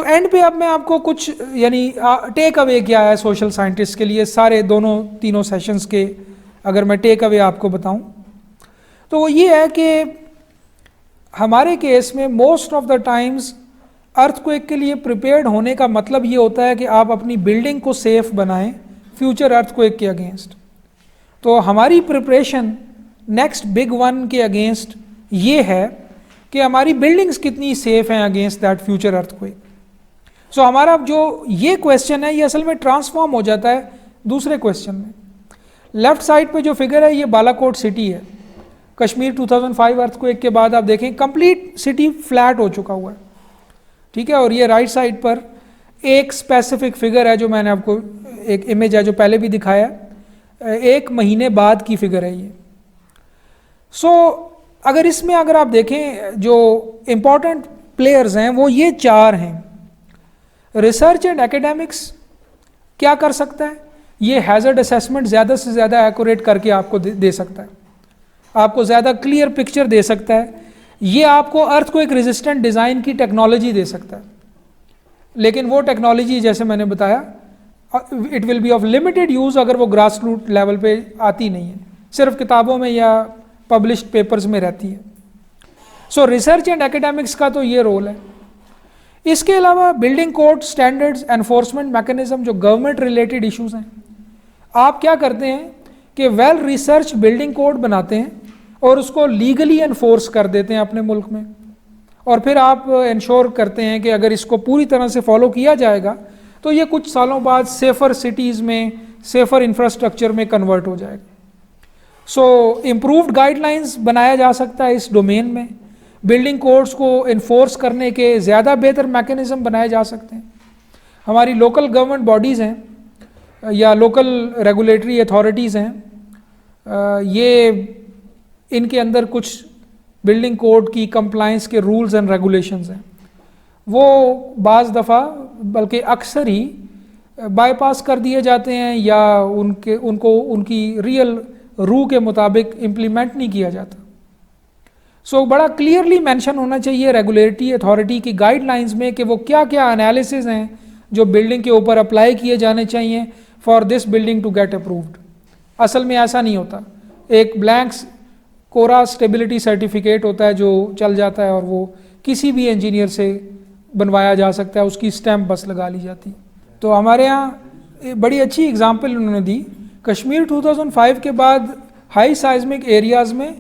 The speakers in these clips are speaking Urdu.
اینڈ پہ اب میں آپ کو کچھ یعنی ٹیک اوے کیا ہے سوشل سائنٹسٹ کے لیے سارے تینوں سیشنز کے، اگر میں ٹیک اوے آپ کو بتاؤں تو وہ یہ ہے کہ ہمارے کیس میں most of the times earth quick کے لیے پریپیئرڈ ہونے کا مطلب یہ ہوتا ہے کہ آپ اپنی بلڈنگ کو سیف بنائیں فیوچر ارتھ کویک کے اگینسٹ. تو ہماری پریپریشن نیکسٹ بگ ون کے اگینسٹ یہ ہے کہ ہماری بلڈنگز کتنی سیف ہیں against that future earthquake. So ہمارا جو یہ کویشچن ہے یہ اصل میں ٹرانسفارم ہو جاتا ہے دوسرے کویشچن میں. لیفٹ سائڈ پہ جو فگر ہے یہ بالا کوٹ سٹی ہے. کشمیر 2005 ارتھ کویک کے بعد آپ دیکھیں کمپلیٹ سٹی فلیٹ ہو چکا ہوا ہے، ٹھیک ہے. اور یہ رائٹ سائڈ پر ایک اسپیسیفک فگر ہے جو میں نے آپ کو ایک امیج ہے جو پہلے بھی دکھایا ہے، 1 مہینے بعد کی فگر ہے یہ. سو اگر آپ دیکھیں جو امپورٹنٹ پلیئرز ہیں وہ یہ 4 ہیں. ریسرچ اینڈ ایکیڈیمکس کیا کر سکتا ہے؟ یہ ہیزرڈ اسیسمنٹ زیادہ سے زیادہ ایکوریٹ کر کے آپ کو دے سکتا ہے، آپ کو زیادہ کلیئر پکچر دے سکتا ہے. یہ آپ کو ارتھ کو ایک ریزسٹنٹ ڈیزائن کی ٹیکنالوجی دے سکتا ہے، لیکن وہ ٹیکنالوجی جیسے میں نے بتایا it will be of limited use اگر وہ گراس روٹ لیول پہ آتی نہیں ہے، صرف کتابوں میں یا پبلشڈ پیپرز میں رہتی ہے. سو ریسرچ اینڈ ایکیڈیمکس کا تو یہ رول ہے. اس کے علاوہ building code standards enforcement mechanism جو گورنمنٹ ریلیٹڈ ایشوز ہیں، آپ کیا کرتے ہیں کہ ویل ریسرچ بلڈنگ کوڈ بناتے ہیں اور اس کو لیگلی انفورس کر دیتے ہیں اپنے ملک میں، اور پھر آپ انشور کرتے ہیں کہ اگر اس کو پوری طرح سے فالو کیا جائے گا تو یہ کچھ سالوں بعد سیفر سٹیز میں سیفر انفراسٹرکچر میں کنورٹ ہو جائے گا. سو امپرووڈ گائیڈ لائنز بنایا جا سکتا ہے اس ڈومین میں. بلڈنگ کوڈز کو انفورس کرنے کے زیادہ بہتر میکانزم بنائے جا سکتے ہیں. ہماری لوکل گورنمنٹ باڈیز ہیں یا لوکل ریگولیٹری اتھارٹیز ہیں، یہ ان کے اندر کچھ بلڈنگ کوڈ کی کمپلائنس کے رولز اینڈ ریگولیشنز ہیں، وہ بعض دفعہ بلکہ اکثر ہی بائی پاس کر دیے جاتے ہیں یا ان کی ریئل روح کے مطابق امپلیمنٹ نہیں کیا جاتا. سو بڑا کلیئرلی مینشن ہونا چاہیے ریگولیٹری اتھارٹی کی گائیڈ لائنز میں کہ وہ کیا کیا انالیسز ہیں جو بلڈنگ کے اوپر اپلائی کیے جانے چاہیے for this building to get approved. اصل میں ایسا نہیں ہوتا، ایک بلینکس کورا اسٹیبلٹی سرٹیفکیٹ ہوتا ہے جو چل جاتا ہے اور وہ کسی بھی انجینئر سے بنوایا جا سکتا ہے، اس کی اسٹیمپ بس لگا لی جاتی. تو ہمارے ہاں بڑی اچھی اگزامپل انہوں نے دی. کشمیر 2005 کے بعد ہائی سائزمک ایریاز میں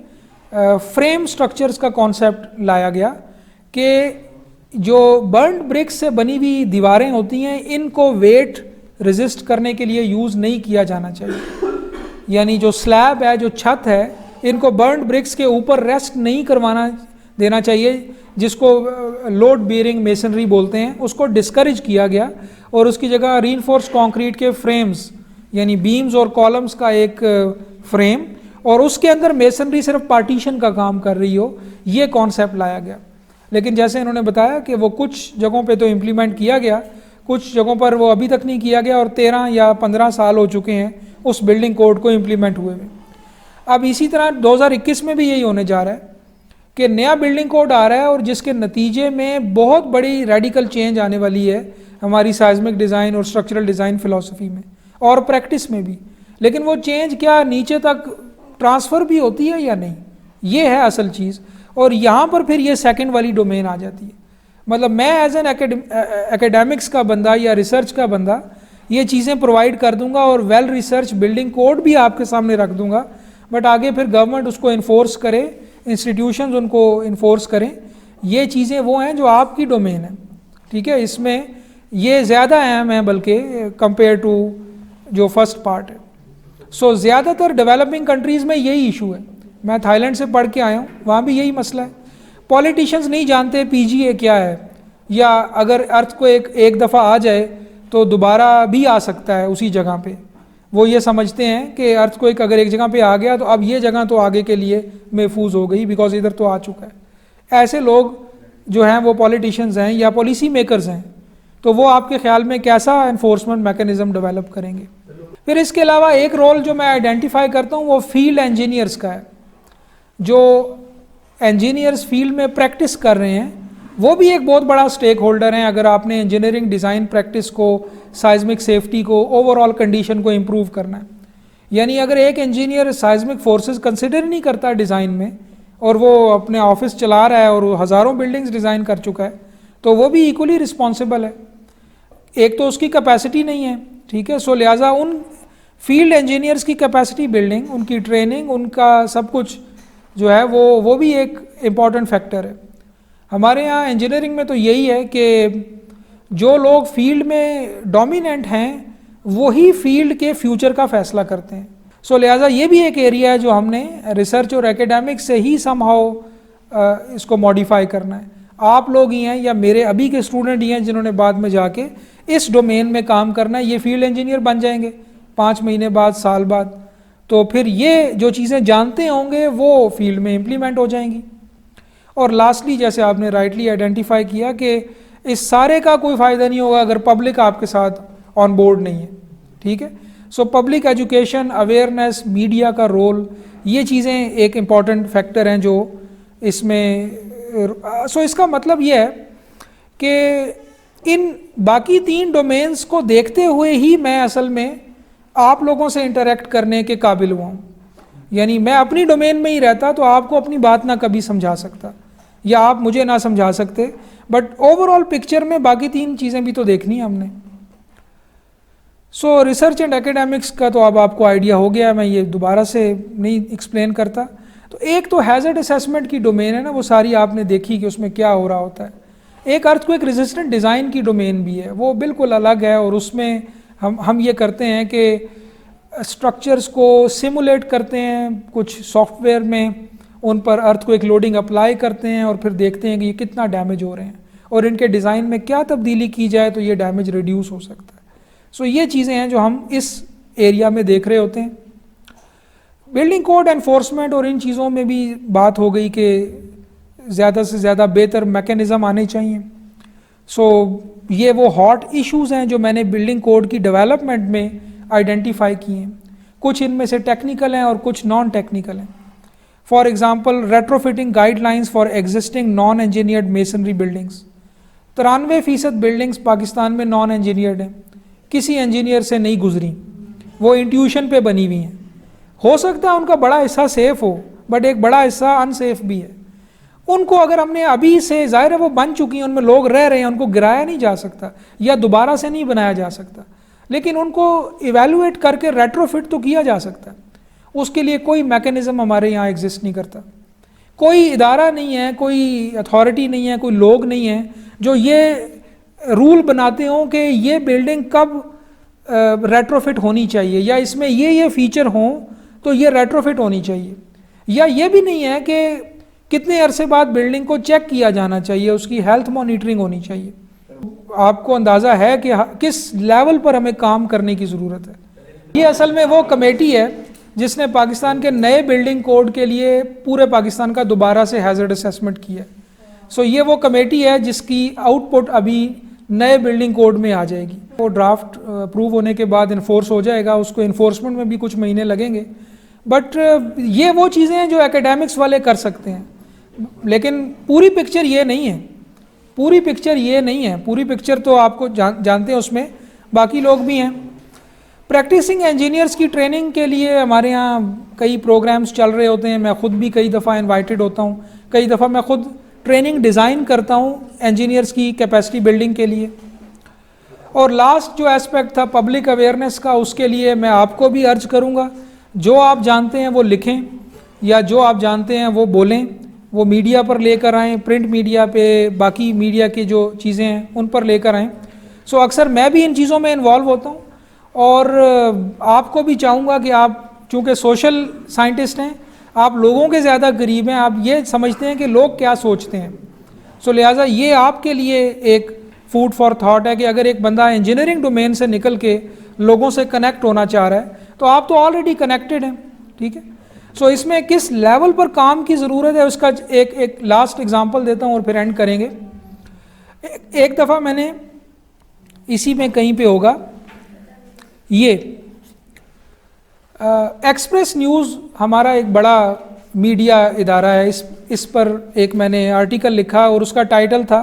فریم سٹرکچرز کا کانسیپٹ لایا گیا کہ جو برنڈ برکس سے بنی ہوئی دیواریں ہوتی ہیں ان کو ویٹ ریزسٹ کرنے کے لیے یوز نہیں کیا جانا چاہیے. یعنی جو سلیب ہے، جو چھت ہے، ان کو برنڈ برکس کے اوپر ریسٹ نہیں کروانا دینا چاہیے، جس کو لوڈ بیئرنگ میسنری بولتے ہیں. اس کو ڈسکریج کیا گیا اور اس کی جگہ ری انفورس کانکریٹ کے فریمز یعنی بیمز اور کالمز کا ایک فریم اور اس کے اندر میسنری صرف پارٹیشن کا کام کر رہی ہو، یہ کانسیپٹ لایا گیا. لیکن جیسے انہوں نے بتایا کہ وہ کچھ جگہوں پہ تو امپلیمنٹ کیا گیا، کچھ جگہوں پر وہ ابھی تک نہیں کیا گیا اور 13 یا 15 سال ہو چکے ہیں اس بلڈنگ کوڈ کو امپلیمنٹ ہوئے ہوئے. اب اسی طرح 2021 میں بھی یہی ہونے جا رہا ہے کہ نیا بلڈنگ کوڈ آ رہا ہے اور جس کے نتیجے میں بہت بڑی ریڈیکل چینج آنے والی ہے ہماری سائزمک ڈیزائن اور اسٹرکچرل ڈیزائن فلسفی میں اور پریکٹس میں بھی. لیکن وہ چینج کیا نیچے تک ٹرانسفر بھی ہوتی ہے یا نہیں، یہ ہے اصل چیز. اور یہاں پر پھر یہ سیکنڈ والی ڈومین آ جاتی ہے. مطلب میں ایز این ایکیڈیمکس کا بندہ یا ریسرچ کا بندہ یہ چیزیں پرووائڈ کر دوں گا اور ویل ریسرچ بلڈنگ کوڈ بھی آپ کے سامنے رکھ دوں گا، بٹ آگے پھر گورنمنٹ اس کو انفورس کرے، انسٹیٹیوشنز ان کو انفورس کریں. یہ چیزیں وہ ہیں جو آپ کی ڈومین ہیں، ٹھیک ہے. اس میں یہ زیادہ اہم ہے بلکہ کمپیئر ٹو جو فرسٹ پارٹ ہے. سو زیادہ تر ڈیولپنگ کنٹریز میں یہی ایشو ہے. میں تھائی لینڈ سے پڑھ کے آیا ہوں، وہاں بھی یہی مسئلہ ہے. پولیٹیشینز نہیں جانتے PGA کیا ہے، یا اگر ارتھ کو ایک دفعہ آ جائے تو دوبارہ بھی آ سکتا ہے اسی جگہ پہ. وہ یہ سمجھتے ہیں کہ ارتھ کو اگر ایک جگہ پہ آ گیا تو اب یہ جگہ تو آگے کے لیے محفوظ ہو گئی بیکاز ادھر تو آ چکا ہے. ایسے لوگ جو ہیں وہ پولیٹیشینز ہیں یا پالیسی میکرز ہیں، تو وہ آپ کے خیال میں کیسا انفورسمنٹ میکانزم ڈیولپ کریں گے؟ پھر اس کے علاوہ ایک رول جو میں آئیڈینٹیفائی کرتا ہوں وہ فیلڈ انجینئرز کا ہے. جو انجینئرز فیلڈ میں پریکٹس کر رہے ہیں وہ بھی ایک بہت بڑا سٹیک ہولڈر ہیں اگر آپ نے انجینئرنگ ڈیزائن پریکٹس کو، سائزمک سیفٹی کو، اوور آل کنڈیشن کو امپروو کرنا ہے. یعنی اگر ایک انجینئر سائزمک فورسز کنسیڈر نہیں کرتا ڈیزائن میں اور وہ اپنے آفس چلا رہا ہے اور وہ ہزاروں بلڈنگز ڈیزائن کر چکا ہے تو وہ بھی ایکولی رسپانسبل ہے. ایک تو اس کی کیپیسٹی نہیں ہے، ٹھیک ہے. سو لہٰذا ان فیلڈ انجینئرس کی کیپیسٹی بلڈنگ، ان کی ٹریننگ، ان کا سب کچھ جو ہے وہ بھی ایک امپورٹنٹ فیکٹر ہے. ہمارے یہاں انجینئرنگ میں تو یہی ہے کہ جو لوگ فیلڈ میں ڈومیننٹ ہیں وہی فیلڈ کے فیوچر کا فیصلہ کرتے ہیں. سو لہٰذا یہ بھی ایک ایریا ہے جو ہم نے ریسرچ اور ایکیڈیمکس سے ہی سم ہاؤ اس کو ماڈیفائی کرنا ہے. آپ لوگ ہی ہیں یا میرے ابھی کے اسٹوڈنٹ ہی ہیں جنہوں نے بعد میں جا کے اس ڈومین میں کام کرنا ہے، یہ فیلڈ انجینئر بن جائیں گے 5 مہینے بعد، سال بعد، تو پھر یہ جو چیزیں جانتے ہوں گے وہ فیلڈ میں امپلیمنٹ ہو جائیں گی. اور لاسٹلی جیسے آپ نے رائٹلی آئیڈینٹیفائی کیا کہ اس سارے کا کوئی فائدہ نہیں ہوگا اگر پبلک آپ کے ساتھ آن بورڈ نہیں ہے، ٹھیک ہے. So public education, awareness, media کا رول، یہ چیزیں ایک امپورٹنٹ فیکٹر ہیں جو اس میں. سو اس کا مطلب یہ ہے کہ ان باقی 3 ڈومینز کو دیکھتے ہوئے ہی میں اصل میں آپ لوگوں سے انٹریکٹ کرنے کے قابل ہوا ہوں. یعنی میں اپنی ڈومین میں ہی رہتا تو آپ کو اپنی بات نہ کبھی سمجھا سکتا یا آپ مجھے نہ سمجھا سکتے، بٹ اوور آل پکچر میں باقی 3 چیزیں بھی تو دیکھنی ہیں ہم نے. سو ریسرچ اینڈ ایکیڈیمکس کا تو اب آپ کو آئیڈیا ہو گیا، میں یہ دوبارہ سے نہیں ایکسپلین کرتا. تو ایک تو ہیزرڈ اسیسمنٹ کی ڈومین ہے نا، وہ ساری آپ نے دیکھی کہ اس میں کیا ہو رہا ہوتا ہے. ایک ارتھ کوئک ریزسٹنٹ ڈیزائن کی ڈومین بھی ہے، وہ بالکل الگ ہے، اور اس میں ہم یہ کرتے ہیں کہ اسٹرکچرز کو سیمولیٹ کرتے ہیں کچھ سافٹ ویئر میں، ان پر ارتھ کوئک لوڈنگ اپلائی کرتے ہیں اور پھر دیکھتے ہیں کہ یہ کتنا ڈیمیج ہو رہے ہیں اور ان کے ڈیزائن میں کیا تبدیلی کی جائے تو یہ ڈیمیج ریڈیوس ہو سکتا ہے. سو یہ چیزیں ہیں جو ہم اس ایریا میں دیکھ رہے ہوتے ہیں. بلڈنگ کوڈ انفورسمنٹ اور ان چیزوں میں بھی بات ہو گئی کہ زیادہ سے زیادہ بہتر میکینزم آنے چاہیے. سو یہ وہ ہاٹ ایشوز ہیں جو میں نے بلڈنگ کوڈ کی ڈیولپمنٹ میں آئیڈینٹیفائی کیے ہیں. کچھ ان میں سے ٹیکنیکل ہیں اور کچھ نان ٹیکنیکل ہیں. For example retro fitting guide lines for existing naan engineered masonry buildings. 93% buildings Pakistan میں نان انجینئرڈ ہیں، کسی انجینئر سے نہیں گزری، وہ انٹیوشن پہ بنی ہوئی ہیں. ہو سکتا ہے ان کا بڑا حصہ سیف ہو، بٹ ایک بڑا حصہ ان سیف بھی ہے. ان کو اگر ہم نے ابھی سے، ظاہر ہے وہ بن چکی ہیں، ان میں لوگ رہ رہے ہیں، ان کو گرایا نہیں جا سکتا یا دوبارہ سے نہیں بنایا جا سکتا، لیکن ان کو ایویلویٹ کر کے ریٹرو فٹ تو کیا جا سکتا ہے. اس کے لیے کوئی میکینزم ہمارے یہاں ایگزسٹ نہیں کرتا. کوئی ادارہ نہیں ہے، کوئی اتھارٹی نہیں ہے، کوئی لوگ نہیں ہیں جو یہ رول بناتے ہوں کہ یہ بلڈنگ کب ریٹرو فٹ ہونی چاہیے یا اس میں یہ فیچر ہوں تو یہ ریٹرو فٹ ہونی چاہیے. یا یہ بھی نہیں ہے کہ کتنے عرصے بعد بلڈنگ کو چیک کیا جانا چاہیے، اس کی ہیلتھ مانیٹرنگ ہونی چاہیے. آپ کو اندازہ ہے کہ کس لیول پر ہمیں کام کرنے کی ضرورت ہے. یہ اصل میں وہ کمیٹی ہے جس نے پاکستان کے نئے بلڈنگ کوڈ کے لیے پورے پاکستان کا دوبارہ سے ہیزرڈ اسیسمنٹ کیا ہے. سو یہ وہ کمیٹی ہے جس کی آؤٹ پٹ ابھی نئے بلڈنگ کوڈ میں آ جائے گی. وہ ڈرافٹ اپروو ہونے کے بعد انفورس ہو جائے گا، اس کو انفورسمنٹ میں بھی کچھ مہینے لگیں گے. بٹ یہ وہ چیزیں ہیں جو ایکیڈیمکس والے کر سکتے ہیں، لیکن پوری پکچر یہ نہیں ہے. پوری پکچر تو آپ کو جانتے ہیں، اس میں باقی لوگ بھی ہیں. پریکٹسنگ انجینئرس کی ٹریننگ کے لیے ہمارے ہاں کئی پروگرامز چل رہے ہوتے ہیں. میں خود بھی کئی دفعہ انوائٹڈ ہوتا ہوں، کئی دفعہ میں خود ٹریننگ ڈیزائن کرتا ہوں انجینئرس کی کیپیسٹی بلڈنگ کے لیے. اور لاسٹ جو ایسپیکٹ تھا پبلک اویئرنیس کا، اس کے لیے میں آپ کو بھی ارج کروں گا جو آپ جانتے ہیں وہ لکھیں یا جو آپ جانتے ہیں وہ بولیں، وہ میڈیا پر لے کر آئیں، پرنٹ میڈیا پہ، باقی میڈیا کی جو چیزیں ہیں ان پر لے کر آئیں. سو اکثر میں بھی ان چیزوں میں انوالو ہوتا ہوں اور آپ کو بھی چاہوں گا کہ آپ چونکہ سوشل سائنٹسٹ ہیں، آپ لوگوں کے زیادہ قریب ہیں، آپ یہ سمجھتے ہیں کہ لوگ کیا سوچتے ہیں. سو لہٰذا یہ آپ کے لیے ایک فوڈ فار تھاٹ ہے کہ اگر ایک بندہ انجینئرنگ ڈومین سے نکل کے لوگوں سے کنیکٹ ہونا چاہ رہا ہے تو آپ تو آلریڈی کنیکٹڈ ہیں، ٹھیک ہے. سو اس میں کس لیول پر کام کی ضرورت ہے اس کا ایک لاسٹ ایگزامپل دیتا ہوں اور پھر اینڈ کریں گے. ایک دفعہ میں نے اسی میں کہیں پہ ہوگا، یہ ایکسپریس نیوز ہمارا ایک بڑا میڈیا ادارہ ہے، اس اس پر ایک میں نے آرٹیکل لکھا اور اس کا ٹائٹل تھا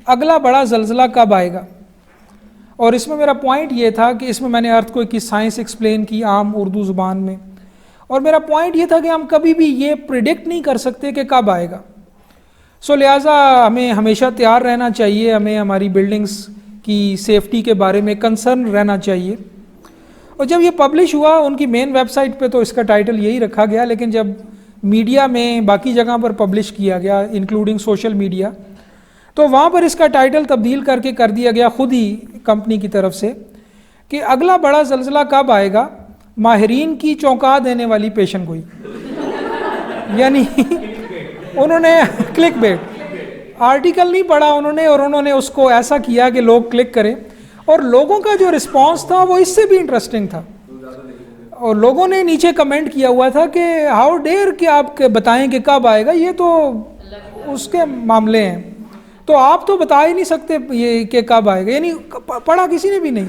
اگلا بڑا زلزلہ کب آئے گا، اور اس میں میرا پوائنٹ یہ تھا کہ اس میں میں نے ارتھ کوئک کی سائنس ایکسپلین کی عام اردو زبان میں، اور میرا پوائنٹ یہ تھا کہ ہم کبھی بھی یہ پریڈکٹ نہیں کر سکتے کہ کب آئے گا. سو لہٰذا ہمیں ہمیشہ تیار رہنا چاہیے، ہمیں ہماری بلڈنگز کی سیفٹی کے بارے میں کنسرن رہنا چاہیے. اور جب یہ پبلش ہوا ان کی مین ویب سائٹ پہ تو اس کا ٹائٹل یہی رکھا گیا، لیکن جب میڈیا میں باقی جگہ پر پبلش کیا گیا انکلوڈنگ سوشل میڈیا تو وہاں پر اس کا ٹائٹل تبدیل کر دیا گیا خود ہی کمپنی کی طرف سے کہ اگلا بڑا زلزلہ کب آئے گا، ماہرین کی چونکا دینے والی پیشن گوئی. یعنی انہوں نے کلک بیٹ آرٹیکل نہیں پڑھا انہوں نے، اور انہوں نے اس کو ایسا کیا کہ لوگ کلک کریں، اور لوگوں کا جو رسپانس تھا وہ اس سے بھی انٹرسٹنگ تھا. اور لوگوں نے نیچے کمنٹ کیا ہوا تھا کہ ہاؤ ڈیئر کہ آپ بتائیں کہ کب آئے گا، یہ تو اس کے معاملے ہیں، تو آپ تو بتا ہی نہیں سکتے یہ کہ کب آئے گا. یعنی پڑھا کسی نے بھی نہیں،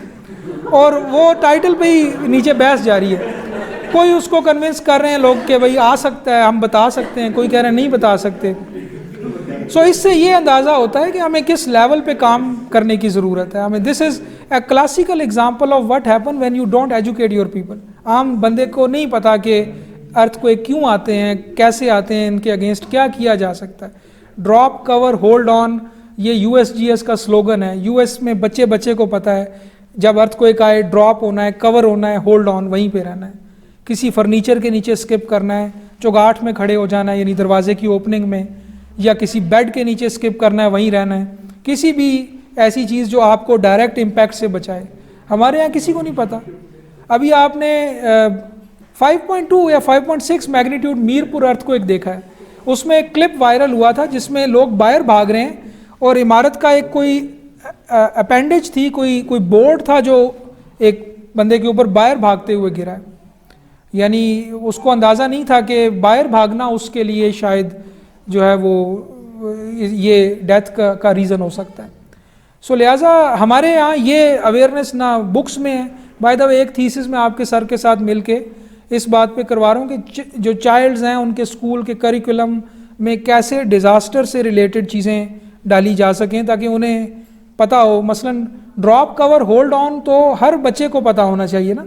اور وہ ٹائٹل پہ ہی نیچے بحث جاری ہے. کوئی اس کو کنونس کر رہے ہیں لوگ کہ بھائی آ سکتا ہے، ہم بتا سکتے ہیں، کوئی کہہ رہے ہیں نہیں بتا سکتے. سو اس سے یہ اندازہ ہوتا ہے کہ ہمیں کس لیول پہ کام کرنے کی ضرورت ہے. ہمیں this is a classical example of what happen when you don't educate your people. عام بندے کو نہیں پتا کہ ارتھ کوئک کیوں آتے ہیں، کیسے آتے ہیں، ان کے اگینسٹ کیا کیا جا سکتا ہے. ڈراپ کور ہولڈ آن یہ یو ایس جی ایس کا سلوگن ہے. یو ایس میں بچے کو پتہ ہے جب ارتھ کوئک آئے ڈراپ ہونا ہے، کور ہونا ہے، ہولڈ آن وہیں پہ رہنا ہے. کسی فرنیچر کے نیچے اسکپ کرنا ہے، چوگاٹھ میں کھڑے ہو جانا ہے یعنی دروازے کی اوپننگ میں، یا کسی بیڈ کے نیچے اسکپ کرنا ہے وہیں رہنا ہے. کسی بھی ایسی چیز جو آپ کو ڈائریکٹ امپیکٹ سے بچائے. ہمارے یہاں کسی کو نہیں پتہ. ابھی آپ نے 5.2 یا 5.6 میگنیٹیوڈ میرپور ارتھ کوئک دیکھا ہے. اس میں ایک کلپ وائرل ہوا تھا جس میں لوگ باہر بھاگ رہے ہیں اور عمارت کا ایک کوئی اپینڈیج تھی، کوئی بورڈ تھا جو ایک بندے کے اوپر باہر بھاگتے ہوئے گرا ہے. یعنی اس کو اندازہ نہیں تھا کہ باہر بھاگنا اس کے لیے شاید جو ہے وہ یہ ڈیتھ کا ریزن ہو سکتا ہے. سو لہٰذا ہمارے یہاں یہ اویئرنیس نہ بکس میں ہے. بائی دا وے ایک تھیسس میں آپ کے سر کے ساتھ مل کے اس بات پہ کروا رہا ہوں کہ جو چائلڈز ہیں ان کے اسکول کے کریکولم میں کیسے ڈیزاسٹر سے ریلیٹڈ چیزیں ڈالی جا سکیں تاکہ انہیں پتہ ہو. مثلاً ڈراپ کور ہولڈ آن تو ہر بچے کو پتہ ہونا چاہیے نا.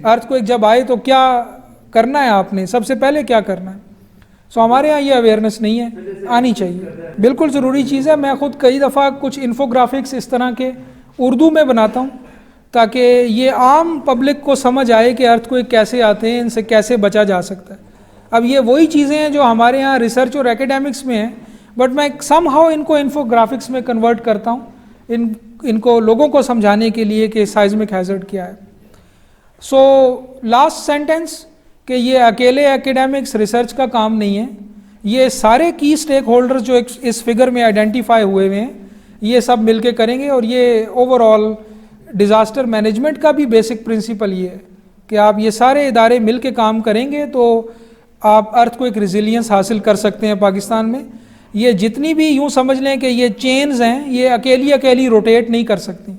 ارتھ کوئک جب آئے تو کیا کرنا ہے، آپ نے سب سے پہلے کیا کرنا ہے. سو ہمارے یہاں یہ اویئرنیس نہیں ہے، آنی چاہیے، بالکل ضروری چیز ہے. میں خود کئی دفعہ کچھ انفوگرافکس اس طرح کے اردو میں بناتا ہوں تاکہ یہ عام پبلک کو سمجھ آئے کہ ارتھ کوئک کیسے آتے ہیں، ان سے کیسے بچا جا سکتا ہے. اب یہ وہی چیزیں ہیں جو ہمارے یہاں ریسرچ اور ایکیڈیمکس میں ہیں، بٹ میں سم ہاؤ ان کو انفوگرافکس میں کنورٹ کرتا ہوں ان کو لوگوں کو سمجھانے کے لیے کہ سائزمک ہیزرڈ کیا ہے. سو لاسٹ سینٹینس کہ یہ اکیلے ایکیڈیمکس ریسرچ کا کام نہیں ہے، یہ سارے کی اسٹیک ہولڈرز جو اس فگر میں آئیڈینٹیفائی ہوئے ہیں یہ سب مل کے کریں گے. اور یہ اوور آل ڈیزاسٹر مینجمنٹ کا بھی بیسک پرنسپل یہ ہے کہ آپ یہ سارے ادارے مل کے کام کریں گے تو آپ ارتھ کوئک ریزیلینس حاصل کر سکتے ہیں پاکستان میں. یہ جتنی بھی یوں سمجھ لیں کہ یہ چینز ہیں یہ اکیلی روٹیٹ نہیں کر سکتی.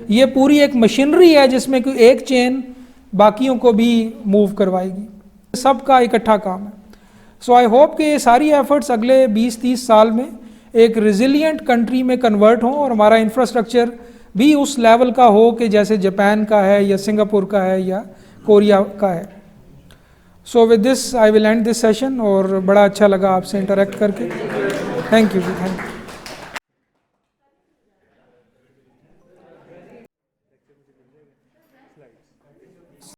یہ پوری ایک مشینری ہے جس میں کوئی ایک چین باقیوں کو بھی موو کروائے گی. سب کا اکٹھا کام ہے. سو آئی ہوپ کہ یہ ساری ایفرٹس اگلے 20-30 سال میں ایک ریزیلینٹ کنٹری میں کنورٹ ہوں اور ہمارا انفراسٹرکچر بھی اس لیول کا ہو کہ جیسے جاپان کا ہے یا سنگاپور کا ہے یا کوریا کا ہے. So with this I will end this session. اور بڑا اچھا لگا آپ سے انٹریکٹ کر کے. تھینک یو جی، تھینک یو.